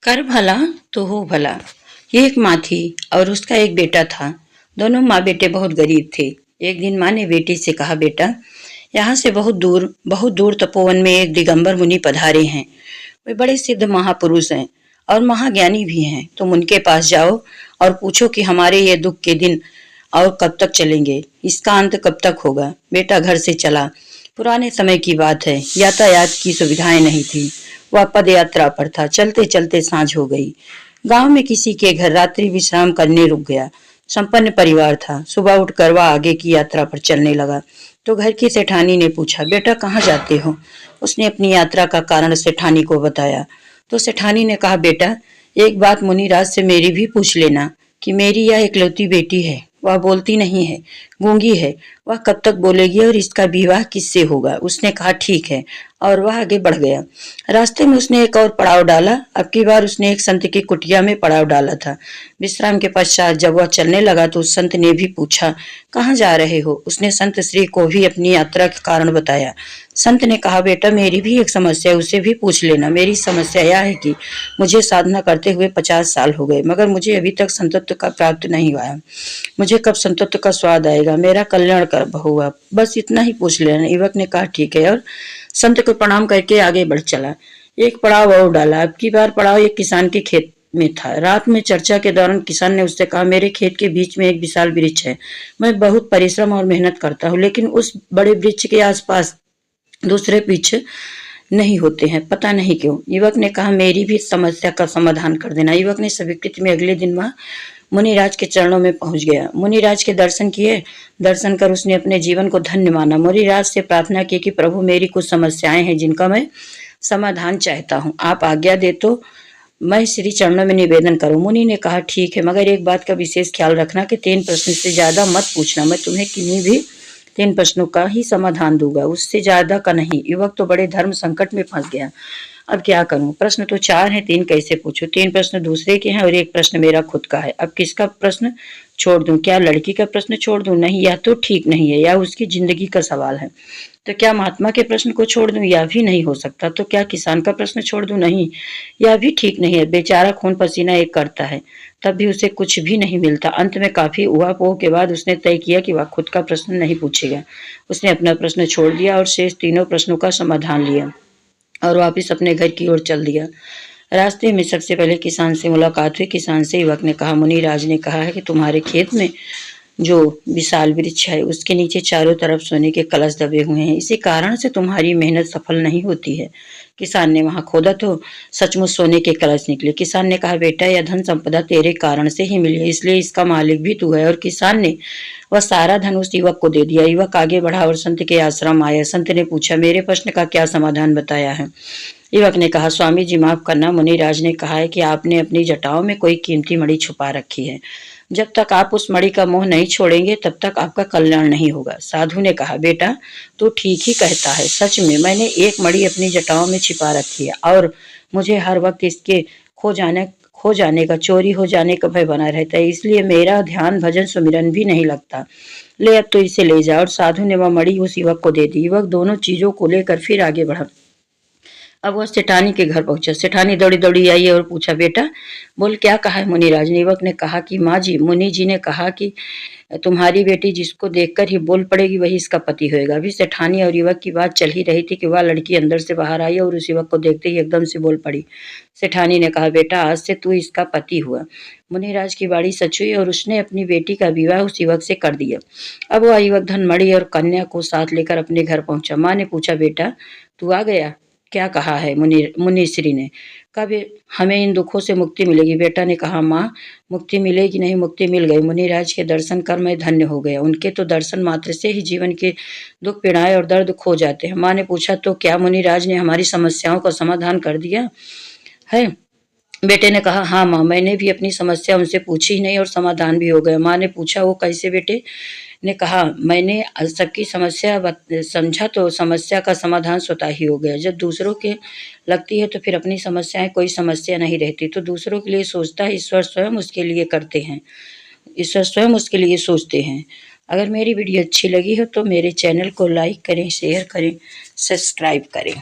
कर भला तो हो भला। ये एक माँ थी और उसका एक बेटा था। दोनों माँ बेटे बहुत गरीब थे। एक दिन माँ ने बेटी से कहा, बेटा, यहाँ से बहुत दूर तपोवन में एक दिगंबर मुनि पधारे हैं। वे बड़े सिद्ध महापुरुष हैं और महाज्ञानी भी हैं। तुम उनके पास जाओ और पूछो कि हमारे ये दुख के दिन और कब तक चलेंगे, इसका अंत कब तक होगा। बेटा घर से चला। पुराने समय की बात है, यातायात की सुविधाएं नहीं थी। वह पद यात्रा पर था। चलते चलते सांझ हो गई। गांव में किसी के घर रात्रि विश्राम करने रुक गया। संपन्न परिवार था। सुबह उठकर वह आगे की यात्रा पर चलने लगा तो घर की सेठानी ने पूछा, बेटा कहाँ जाते हो? उसने अपनी यात्रा का कारण सेठानी को बताया तो सेठानी ने कहा, बेटा, एक बात मुनिराज से मेरी भी पूछ लेना कि मेरी यह इकलौती बेटी है, वह बोलती नहीं है, गूंगी है, वह कब तक बोलेगी और इसका विवाह किससे होगा? उसने कहा, ठीक है, और वह आगे बढ़ गया। रास्ते में उसने एक और पड़ाव डाला। अब की बार उसने एक संत की कुटिया में पड़ाव डाला था। विश्राम के पश्चात जब वह चलने लगा तो उस संत ने भी पूछा, कहाँ जा रहे हो? उसने संत श्री को भी अपनी यात्रा के कारण बताया। संत ने कहा, बेटा, मेरी भी एक समस्या है, उसे भी पूछ लेना। मेरी समस्या यह है कि मुझे साधना करते हुए 50 साल हो गए, मगर मुझे अभी तक संतत्व का प्राप्त नहीं हुआ। मुझे कब संतत्व का स्वाद आएगा? मेरा कल्याण कब होगा? बस इतना ही पूछ लेना। युवक ने कहा, ठीक है, और संत को प्रणाम करके आगे बढ़ चला। एक पड़ाव और डाला। अब की बार पड़ाव एक किसान के खेत में था। रात में चर्चा के दौरान किसान ने उससे कहा, मेरे खेत के बीच में एक विशाल वृक्ष है। मैं बहुत परिश्रम और मेहनत करता हूँ, लेकिन उस बड़े वृक्ष के आसपास दूसरे वृक्ष नहीं होते हैं, पता नहीं क्यों। युवक ने कहा, मेरी भी समस्या का समाधान कर देना। युवक ने स्वीकृति में अगले दिन वह मुनिराज के चरणों में पहुंच गया। मुनिराज के दर्शन किए। दर्शन कर उसने अपने जीवन को धन्य माना। मुनिराज से प्रार्थना की कि प्रभु, मेरी कुछ समस्याएं हैं जिनका मैं समाधान चाहता हूँ, आप आज्ञा दे तो मैं श्री चरणों में निवेदन करूं। मुनि ने कहा, ठीक है, मगर एक बात का विशेष ख्याल रखना कि 3 प्रश्न से ज्यादा मत पूछना। मैं तुम्हें किन्हीं भी 3 प्रश्नों का ही समाधान दूंगा, उससे ज्यादा का नहीं। युवक तो बड़े धर्म संकट में फंस गया। अब क्या करूं? प्रश्न तो 4 हैं, 3 कैसे पूछूं? 3 प्रश्न दूसरे के हैं और 1 प्रश्न मेरा खुद का है। अब किसका प्रश्न छोड़ दूं? क्या लड़की का प्रश्न छोड़ दूं? नहीं, यह तो ठीक नहीं है। यह उसकी जिंदगी का सवाल है। तो क्या महात्मा के प्रश्न को छोड़ दूं? यह भी नहीं हो सकता। तो क्या किसान का प्रश्न छोड़ दूं? नहीं, यह भी ठीक नहीं है। बेचारा खून पसीना एक करता है, तब भी उसे कुछ भी नहीं मिलता। अंत में काफी उहापोह के बाद उसने तय किया कि वह खुद का प्रश्न नहीं पूछेगा। उसने अपना प्रश्न छोड़ दिया और शेष तीनों प्रश्नों का समाधान लिया और वापिस अपने घर की ओर चल दिया। रास्ते में सबसे पहले किसान से मुलाकात हुई। किसान से युवक ने कहा, मुनिराज ने कहा है कि तुम्हारे खेत में जो विशाल वृक्ष है उसके नीचे चारों तरफ सोने के कलश दबे हुए हैं, इसी कारण से तुम्हारी मेहनत सफल नहीं होती है। किसान ने वहां खोदा तो सचमुच सोने के कलश निकले। किसान ने कहा, बेटा, यह धन संपदा तेरे कारण से ही मिली है, इसलिए इसका मालिक भी तू है। और किसान ने वह सारा धन उस युवक को दे दिया। युवक आगे बढ़ा और संत के आश्रम आया। संत ने पूछा, मेरे प्रश्न का क्या समाधान बताया है? युवक ने कहा, स्वामी जी माफ करना, मुनिराज ने कहा है कि आपने अपनी जटाओं में कोई कीमती मणि छुपा रखी है। जब तक आप उस मणि का मोह नहीं छोड़ेंगे तब तक आपका कल्याण नहीं होगा। साधु ने कहा, बेटा, तू ठीक ही कहता है। सच में मैंने एक मणि अपनी जटाओं में छिपा रखी है और मुझे हर वक्त इसके खो जाने का, चोरी हो जाने का भय बना रहता है, इसलिए मेरा ध्यान भजन सुमिरन भी नहीं लगता। ले, अब तो इसे ले जा। और साधु ने वह मणि उस युवक को दे दी। युवक दोनों चीजों को लेकर फिर आगे बढ़ा। अब वह सेठानी के घर पहुंचा। सेठानी दौड़ी दौड़ी आई और पूछा, बेटा, बोल, क्या कहा है मुनिराज ने? युवक ने कहा कि माँ जी, मुनि जी ने कहा कि तुम्हारी बेटी जिसको देखकर ही बोल पड़ेगी वही इसका पति होएगा। अभी सेठानी और युवक की बात चल ही रही थी कि वह लड़की अंदर से बाहर आई और उस युवक को देखते ही एकदम से बोल पड़ी। सेठानी ने कहा, बेटा, आज से तू इसका पति हुआ। मुनिराज की बाड़ी सच हुई और उसने अपनी बेटी का विवाह उस युवक से कर दिया। अब वह युवक धनमणि और कन्या को साथ लेकर अपने घर पहुंचा। माँ ने पूछा, बेटा, तू आ गया? क्या कहा है? मुनिश्री ने कहा, हमें इन दुखों से मुक्ति मिलेगी। बेटा ने कहा, माँ, मुक्ति मिलेगी नहीं, मुक्ति मिल गई। मुनिराज के दर्शन कर मैं धन्य हो गया। उनके तो दर्शन मात्र से ही जीवन के दुख पीड़ाएं और दर्द खो जाते हैं। माँ ने पूछा, तो क्या मुनिराज ने हमारी समस्याओं का समाधान कर दिया है? बेटे ने कहा, हाँ माँ, मैंने भी अपनी समस्या उनसे पूछी ही नहीं और समाधान भी हो गया। माँ ने पूछा, वो कैसे? बेटे ने कहा, मैंने सबकी समस्या समझा तो समस्या का समाधान स्वतः ही हो गया। जब दूसरों के लगती है तो फिर अपनी समस्याएं कोई समस्या नहीं रहती। तो दूसरों के लिए सोचता है, ईश्वर स्वयं उसके लिए करते हैं, ईश्वर स्वयं उसके लिए सोचते हैं। अगर मेरी वीडियो अच्छी लगी हो तो मेरे चैनल को लाइक करें, शेयर करें, सब्सक्राइब करें।